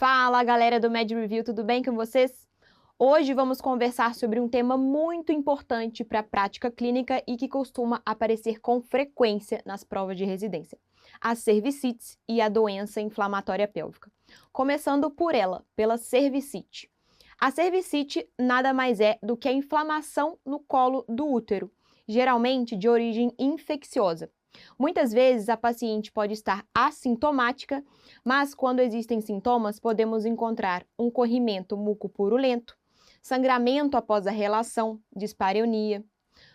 Fala, galera do Med Review, tudo bem com vocês? Hoje vamos conversar sobre um tema muito importante para a prática clínica e que costuma aparecer com frequência nas provas de residência: as cervicites e a doença inflamatória pélvica. Começando por ela, pela cervicite. A cervicite nada mais é do que a inflamação no colo do útero, geralmente de origem infecciosa. Muitas vezes a paciente pode estar assintomática, mas quando existem sintomas, podemos encontrar um corrimento mucopurulento, sangramento após a relação, dispareunia.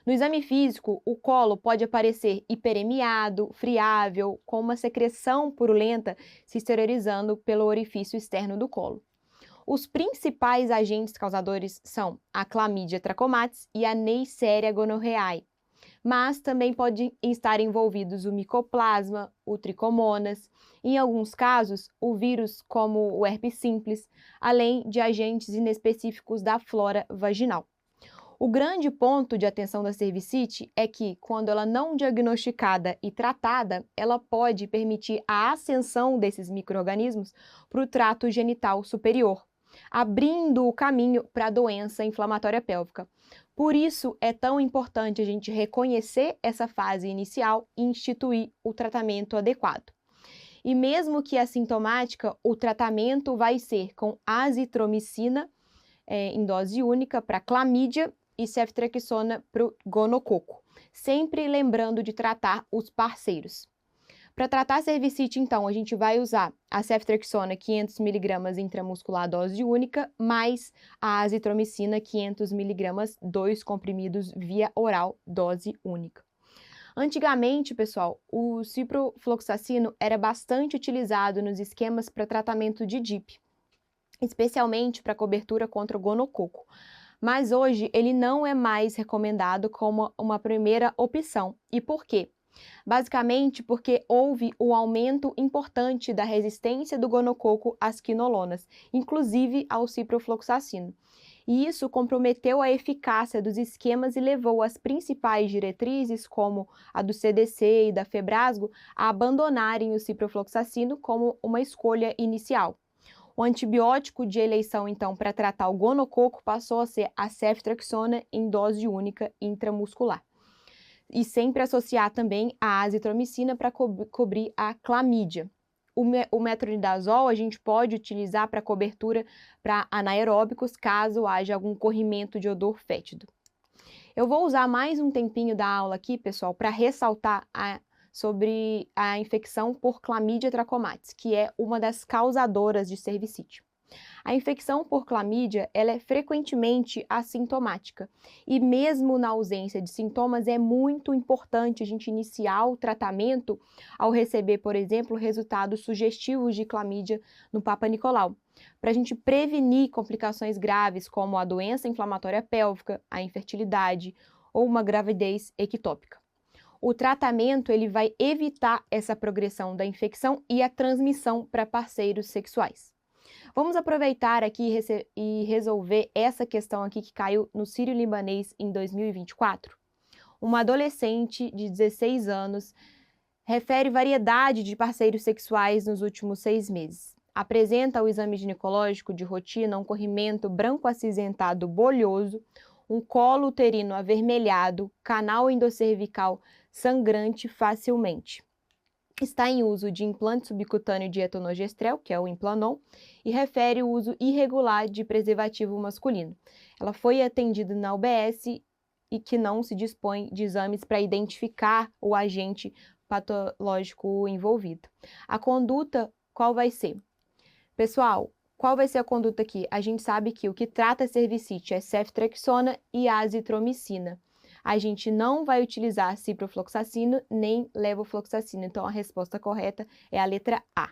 No exame físico, o colo pode aparecer hiperemiado, friável, com uma secreção purulenta se exteriorizando pelo orifício externo do colo. Os principais agentes causadores são a Chlamydia trachomatis e a Neisseria gonorrhoeae, mas também podem estar envolvidos o micoplasma, o tricomonas, em alguns casos, o vírus como o herpes simples, além de agentes inespecíficos da flora vaginal. O grande ponto de atenção da cervicite é que, quando ela não diagnosticada e tratada, ela pode permitir a ascensão desses micro-organismos para o trato genital superior, abrindo o caminho para a doença inflamatória pélvica. Por isso, é tão importante a gente reconhecer essa fase inicial e instituir o tratamento adequado. E mesmo que assintomática, o tratamento vai ser com azitromicina em dose única para clamídia e ceftriaxona para o gonococo, sempre lembrando de tratar os parceiros. Para tratar a cervicite, então, a gente vai usar a ceftriaxona 500mg intramuscular dose única, mais a azitromicina 500mg, 2 comprimidos via oral dose única. Antigamente, pessoal, o ciprofloxacino era bastante utilizado nos esquemas para tratamento de DIP, especialmente para cobertura contra o gonococo. Mas hoje ele não é mais recomendado como uma primeira opção. E por quê? Basicamente porque houve um aumento importante da resistência do gonococo às quinolonas, inclusive ao ciprofloxacino. E isso comprometeu a eficácia dos esquemas e levou as principais diretrizes, como a do CDC e da Febrasgo, a abandonarem o ciprofloxacino como uma escolha inicial. O antibiótico de eleição, então, para tratar o gonococo passou a ser a ceftriaxona em dose única intramuscular. E sempre associar também a azitromicina para cobrir a clamídia. O metronidazol a gente pode utilizar para cobertura para anaeróbicos, caso haja algum corrimento de odor fétido. Eu vou usar mais um tempinho da aula aqui, pessoal, para ressaltar sobre a infecção por Chlamydia trachomatis, que é uma das causadoras de cervicite. A infecção por clamídia, ela é frequentemente assintomática e mesmo na ausência de sintomas é muito importante a gente iniciar o tratamento ao receber, por exemplo, resultados sugestivos de clamídia no Papa Nicolau, para a gente prevenir complicações graves como a doença inflamatória pélvica, a infertilidade ou uma gravidez ectópica. O tratamento ele vai evitar essa progressão da infecção e a transmissão para parceiros sexuais. Vamos aproveitar aqui e resolver essa questão aqui que caiu no Sírio-Libanês em 2024. Uma adolescente de 16 anos refere variedade de parceiros sexuais nos últimos 6 meses. Apresenta ao exame ginecológico de rotina um corrimento branco acinzentado bolhoso, um colo uterino avermelhado, canal endocervical sangrante facilmente. Está em uso de implante subcutâneo de etonogestrel, que é o Implanon, e refere o uso irregular de preservativo masculino. Ela foi atendida na UBS e que não se dispõe de exames para identificar o agente patológico envolvido. A conduta, qual vai ser? Pessoal, qual vai ser a conduta aqui? A gente sabe que o que trata a cervicite é ceftriaxona e azitromicina. A gente não vai utilizar ciprofloxacino nem levofloxacino, então a resposta correta é a letra A.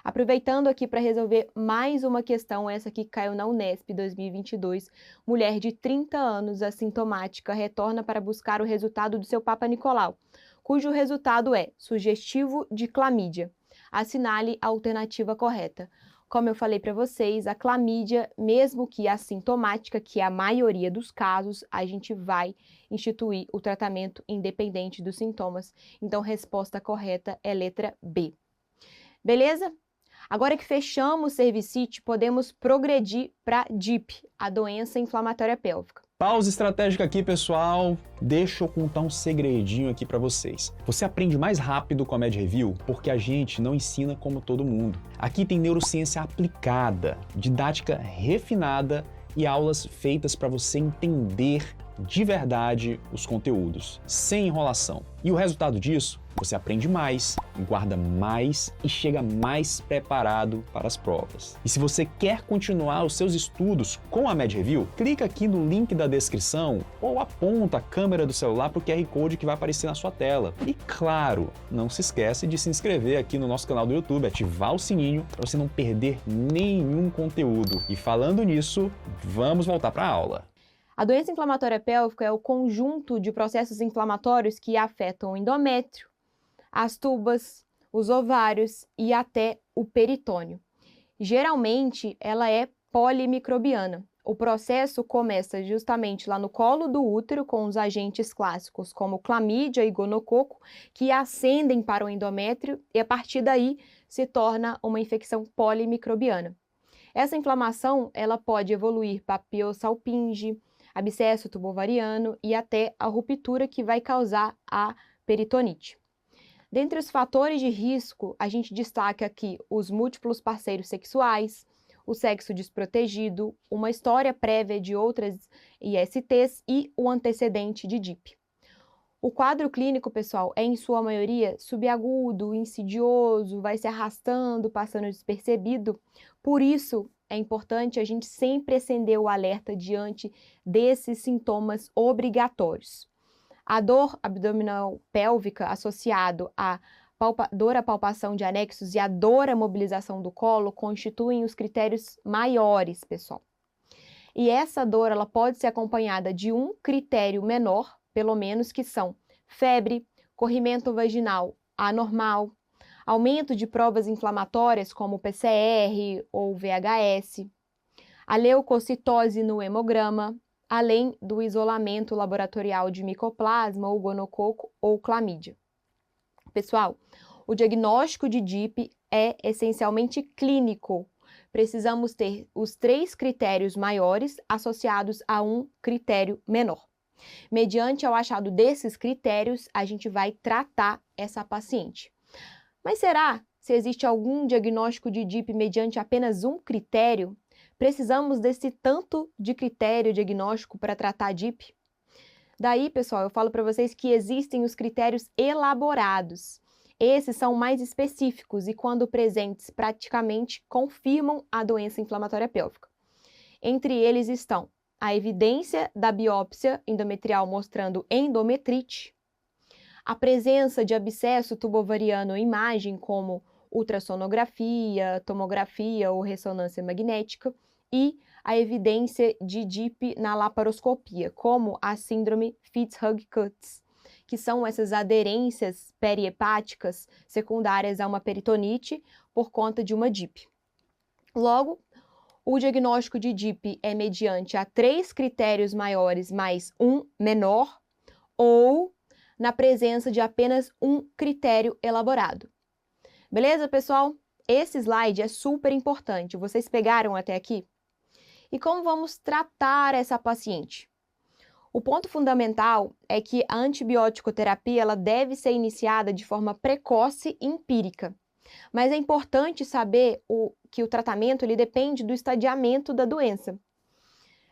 Aproveitando aqui para resolver mais uma questão, essa aqui que caiu na Unesp 2022, mulher de 30 anos assintomática retorna para buscar o resultado do seu Papa Nicolau, cujo resultado é sugestivo de clamídia. Assinale a alternativa correta. Como eu falei para vocês, a clamídia, mesmo que assintomática, que é a maioria dos casos, a gente vai instituir o tratamento independente dos sintomas. Então, a resposta correta é letra B. Beleza? Agora que fechamos cervicite, podemos progredir para DIP, a doença inflamatória pélvica. Pausa estratégica aqui, pessoal. Deixa eu contar um segredinho aqui para vocês. Você aprende mais rápido com a Med Review porque a gente não ensina como todo mundo. Aqui tem neurociência aplicada, didática refinada e aulas feitas para você entender de verdade os conteúdos, sem enrolação. E o resultado disso, você aprende mais, guarda mais e chega mais preparado para as provas. E se você quer continuar os seus estudos com a Med Review, clica aqui no link da descrição ou aponta a câmera do celular para o QR Code que vai aparecer na sua tela. E claro, não se esquece de se inscrever aqui no nosso canal do YouTube, ativar o sininho para você não perder nenhum conteúdo. E falando nisso, vamos voltar para a aula. A doença inflamatória pélvica é o conjunto de processos inflamatórios que afetam o endométrio, as tubas, os ovários e até o peritônio. Geralmente, ela é polimicrobiana. O processo começa justamente lá no colo do útero, com os agentes clássicos como clamídia e gonococo, que ascendem para o endométrio e a partir daí se torna uma infecção polimicrobiana. Essa inflamação ela pode evoluir para piossalpinge, abscesso tubovariano e até a ruptura que vai causar a peritonite. Dentre os fatores de risco, a gente destaca aqui os múltiplos parceiros sexuais, o sexo desprotegido, uma história prévia de outras ISTs e o antecedente de DIP. O quadro clínico, pessoal, é em sua maioria subagudo, insidioso, vai se arrastando, passando despercebido. Por isso, é importante a gente sempre acender o alerta diante desses sintomas obrigatórios. A dor abdominal pélvica associado à dor à palpação de anexos e a dor à mobilização do colo constituem os critérios maiores, pessoal. E essa dor ela pode ser acompanhada de um critério menor, pelo menos, que são febre, corrimento vaginal anormal, aumento de provas inflamatórias como PCR ou VHS, a leucocitose no hemograma, além do isolamento laboratorial de micoplasma ou gonococo ou clamídia. Pessoal, o diagnóstico de DIP é essencialmente clínico. Precisamos ter os 3 critérios maiores associados a um critério menor. Mediante o achado desses critérios, a gente vai tratar essa paciente. Mas será se existe algum diagnóstico de DIP mediante apenas um critério? Precisamos desse tanto de critério diagnóstico para tratar a DIP? Daí, pessoal, eu falo para vocês que existem os critérios elaborados. Esses são mais específicos e, quando presentes, praticamente confirmam a doença inflamatória pélvica. Entre eles estão a evidência da biópsia endometrial mostrando endometrite, a presença de abscesso tubovariano em imagem, como ultrassonografia, tomografia ou ressonância magnética, e a evidência de DIP na laparoscopia, como a síndrome Fitzhugh-Cutts, que são essas aderências periepáticas secundárias a uma peritonite por conta de uma DIP. Logo, o diagnóstico de DIP é mediante a 3 critérios maiores mais um menor, ou na presença de apenas um critério elaborado. Beleza, pessoal? Esse slide é super importante. Vocês pegaram até aqui? E como vamos tratar essa paciente? O ponto fundamental é que a antibiótico-terapia ela deve ser iniciada de forma precoce e empírica. Mas é importante saber que o tratamento ele depende do estadiamento da doença.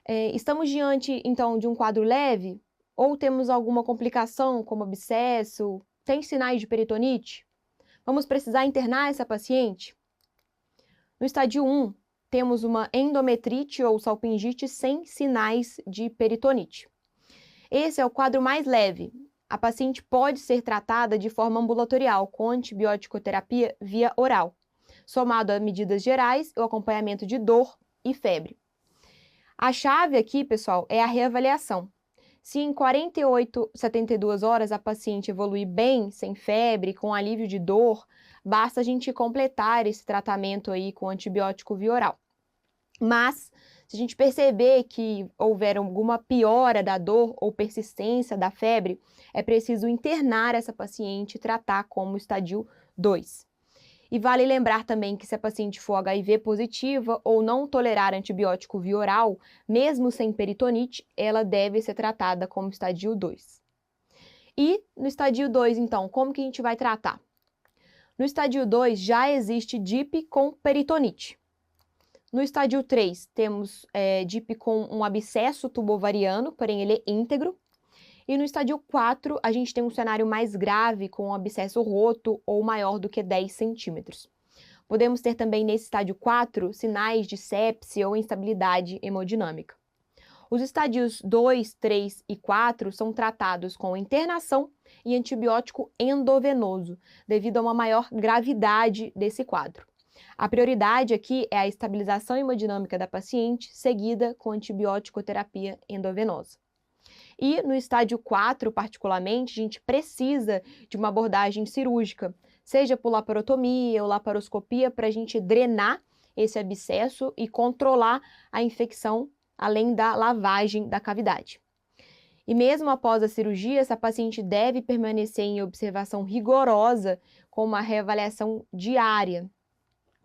Estamos diante, então, de um quadro leve? Ou temos alguma complicação, como abscesso? Tem sinais de peritonite? Vamos precisar internar essa paciente? No estádio 1, temos uma endometrite ou salpingite sem sinais de peritonite. Esse é o quadro mais leve. A paciente pode ser tratada de forma ambulatorial, com antibiótico-terapia via oral, somado a medidas gerais, o acompanhamento de dor e febre. A chave aqui, pessoal, é a reavaliação. Se em 48, 72 horas a paciente evoluir bem, sem febre, com alívio de dor, basta a gente completar esse tratamento aí com antibiótico via oral. Mas, se a gente perceber que houver alguma piora da dor ou persistência da febre, é preciso internar essa paciente e tratar como estadio 2. E vale lembrar também que se a paciente for HIV positiva ou não tolerar antibiótico via oral, mesmo sem peritonite, ela deve ser tratada como estadio 2. E no estadio 2, então, como que a gente vai tratar? No estadio 2 já existe DIP com peritonite. No estádio 3, temos DIP com um abscesso tubovariano, porém ele é íntegro. E no estádio 4, a gente tem um cenário mais grave, com um abscesso roto ou maior do que 10 centímetros. Podemos ter também nesse estádio 4 sinais de sepse ou instabilidade hemodinâmica. Os estádios 2, 3 e 4 são tratados com internação e antibiótico endovenoso, devido a uma maior gravidade desse quadro. A prioridade aqui é a estabilização hemodinâmica da paciente, seguida com antibiótico terapia endovenosa. E no estádio 4, particularmente, a gente precisa de uma abordagem cirúrgica, seja por laparotomia ou laparoscopia, para a gente drenar esse abscesso e controlar a infecção, além da lavagem da cavidade. E mesmo após a cirurgia, essa paciente deve permanecer em observação rigorosa com uma reavaliação diária,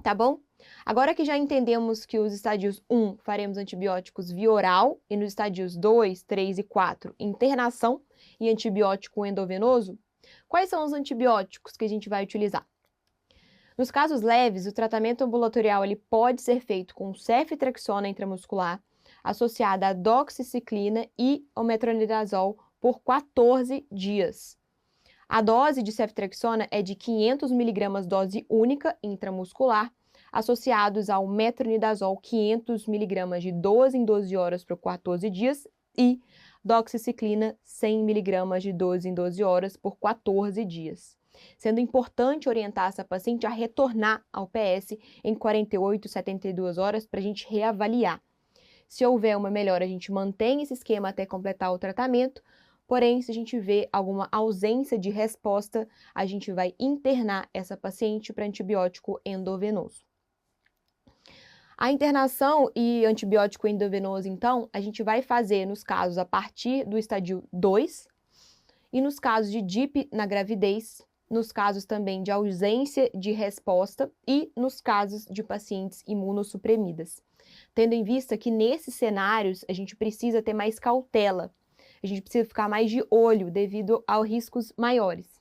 tá bom? Agora que já entendemos que os estádios 1 faremos antibióticos via oral e nos estádios 2, 3 e 4 internação e antibiótico endovenoso, quais são os antibióticos que a gente vai utilizar? Nos casos leves, o tratamento ambulatorial ele pode ser feito com ceftriaxona intramuscular associada a doxiciclina e o metronidazol por 14 dias. A dose de ceftriaxona é de 500 mg dose única intramuscular, associados ao metronidazol 500 mg de 12 em 12 horas por 14 dias e doxiciclina 100 mg de 12 em 12 horas por 14 dias. Sendo importante orientar essa paciente a retornar ao PS em 48, 72 horas para a gente reavaliar. Se houver uma melhora, a gente mantém esse esquema até completar o tratamento, porém, se a gente vê alguma ausência de resposta, a gente vai internar essa paciente para antibiótico endovenoso. A internação e antibiótico endovenoso, então, a gente vai fazer nos casos a partir do estádio 2 e nos casos de DIP na gravidez, nos casos também de ausência de resposta e nos casos de pacientes imunossuprimidas. Tendo em vista que nesses cenários a gente precisa ter mais cautela, a gente precisa ficar mais de olho devido aos riscos maiores.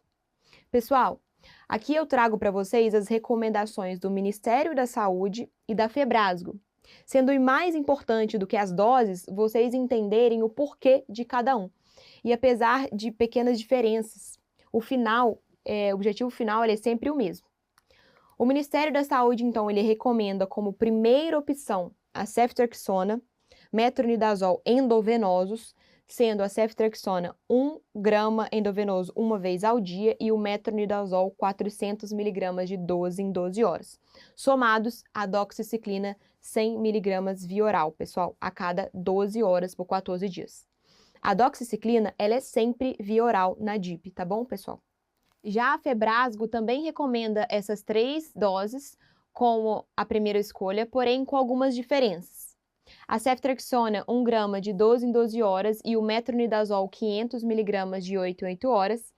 Pessoal, aqui eu trago para vocês as recomendações do Ministério da Saúde e da Febrasgo, sendo mais importante do que as doses, vocês entenderem o porquê de cada um. E apesar de pequenas diferenças, o objetivo final é sempre o mesmo. O Ministério da Saúde, então, ele recomenda como primeira opção a ceftriaxona, metronidazol endovenosos, sendo a ceftriaxona 1 grama endovenoso uma vez ao dia e o metronidazol 400 mg de 12 em 12 horas, somados a doxiciclina 100 mg via oral, pessoal, a cada 12 horas por 14 dias. A doxiciclina, ela é sempre via oral na DIP, tá bom, pessoal? Já a Febrasgo também recomenda essas 3 doses como a primeira escolha, porém com algumas diferenças. A ceftriaxona 1 grama de 12 em 12 horas e o metronidazol 500 mg de 8 em 8 horas.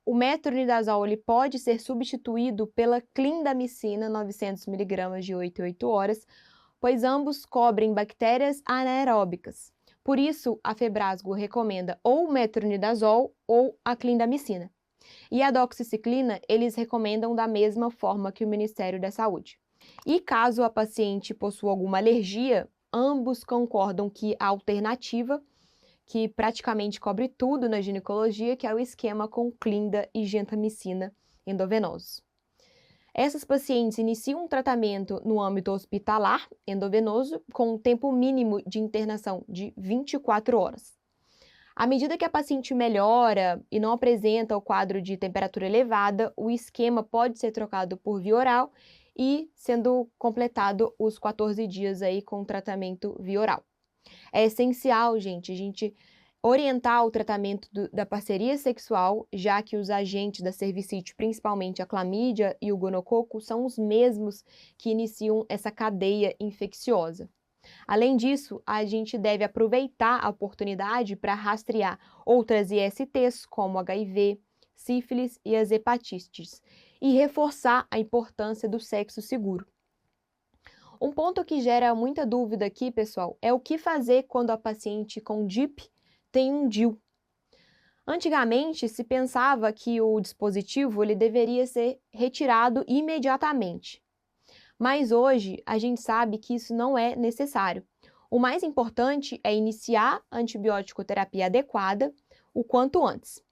O metronidazol ele pode ser substituído pela clindamicina 900 mg de 8 em 8 horas, pois ambos cobrem bactérias anaeróbicas. Por isso, a Febrasgo recomenda ou o metronidazol ou a clindamicina. E a doxiciclina, eles recomendam da mesma forma que o Ministério da Saúde. E caso a paciente possua alguma alergia, ambos concordam que a alternativa, que praticamente cobre tudo na ginecologia, que é o esquema com clinda e gentamicina endovenosos. Essas pacientes iniciam um tratamento no âmbito hospitalar endovenoso com um tempo mínimo de internação de 24 horas. À medida que a paciente melhora e não apresenta o quadro de temperatura elevada, o esquema pode ser trocado por via oral e sendo completado os 14 dias aí com o tratamento via oral. É essencial, gente, a gente orientar o tratamento da parceria sexual, já que os agentes da cervicite, principalmente a clamídia e o gonococo, são os mesmos que iniciam essa cadeia infecciosa. Além disso, a gente deve aproveitar a oportunidade para rastrear outras ISTs, como HIV, sífilis e as hepatites, e reforçar a importância do sexo seguro. Um ponto que gera muita dúvida aqui, pessoal, é o que fazer quando a paciente com DIP tem um DIU. Antigamente, se pensava que o dispositivo ele deveria ser retirado imediatamente. Mas hoje, a gente sabe que isso não é necessário. O mais importante é iniciar a antibiótico-terapia adequada o quanto antes.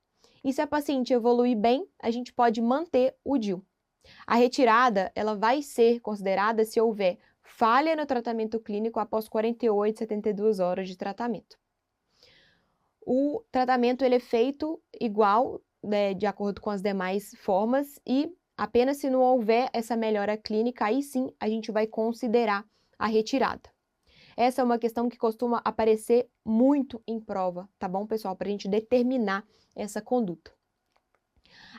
E se a paciente evoluir bem, a gente pode manter o DIU. A retirada ela vai ser considerada se houver falha no tratamento clínico após 48, 72 horas de tratamento. O tratamento ele é feito igual, né, de acordo com as demais formas, e apenas se não houver essa melhora clínica, aí sim a gente vai considerar a retirada. Essa é uma questão que costuma aparecer muito em prova, tá bom, pessoal? Para a gente determinar essa conduta.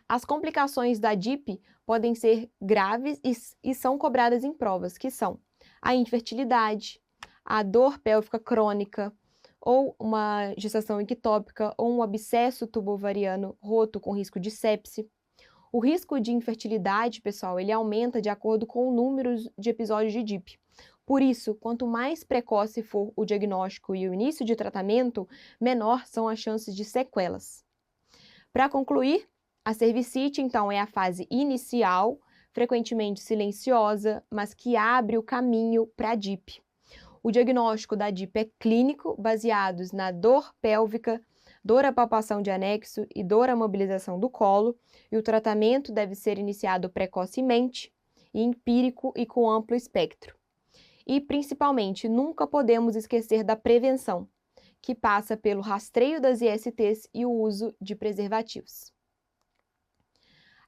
As complicações da DIP podem ser graves e são cobradas em provas, que são a infertilidade, a dor pélvica crônica, ou uma gestação ectópica, ou um abscesso tubo-ovariano roto com risco de sepse. O risco de infertilidade, pessoal, ele aumenta de acordo com o número de episódios de DIP. Por isso, quanto mais precoce for o diagnóstico e o início de tratamento, menor são as chances de sequelas. Para concluir, a cervicite, então, é a fase inicial, frequentemente silenciosa, mas que abre o caminho para a DIP. O diagnóstico da DIP é clínico, baseados na dor pélvica, dor à palpação de anexo e dor à mobilização do colo, e o tratamento deve ser iniciado precocemente, e empírico e com amplo espectro. E, principalmente, nunca podemos esquecer da prevenção, que passa pelo rastreio das ISTs e o uso de preservativos.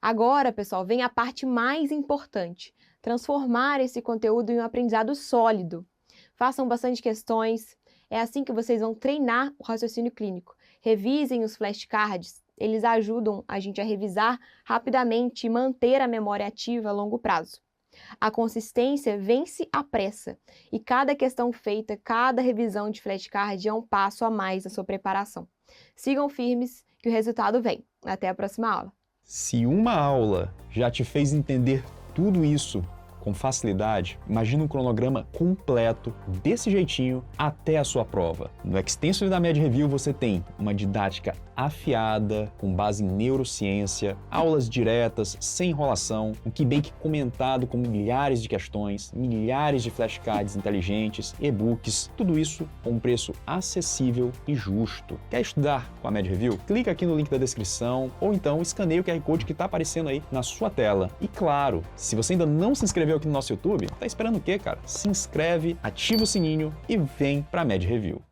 Agora, pessoal, vem a parte mais importante, transformar esse conteúdo em um aprendizado sólido. Façam bastante questões, é assim que vocês vão treinar o raciocínio clínico. Revisem os flashcards, eles ajudam a gente a revisar rapidamente e manter a memória ativa a longo prazo. A consistência vence a pressa e cada questão feita, cada revisão de flashcard é um passo a mais na sua preparação. Sigam firmes que o resultado vem. Até a próxima aula. Se uma aula já te fez entender tudo isso com facilidade, imagina um cronograma completo, desse jeitinho, até a sua prova. No Extensive da Med Review você tem uma didática afiada, com base em neurociência, aulas diretas, sem enrolação, um KeyBank comentado com milhares de questões, milhares de flashcards inteligentes, e-books, tudo isso com um preço acessível e justo. Quer estudar com a Med Review? Clica aqui no link da descrição, ou então escaneia o QR Code que está aparecendo aí na sua tela. E claro, se você ainda não se inscreveu aqui no nosso YouTube, tá esperando o quê, cara? Se inscreve, ativa o sininho e vem pra Med Review.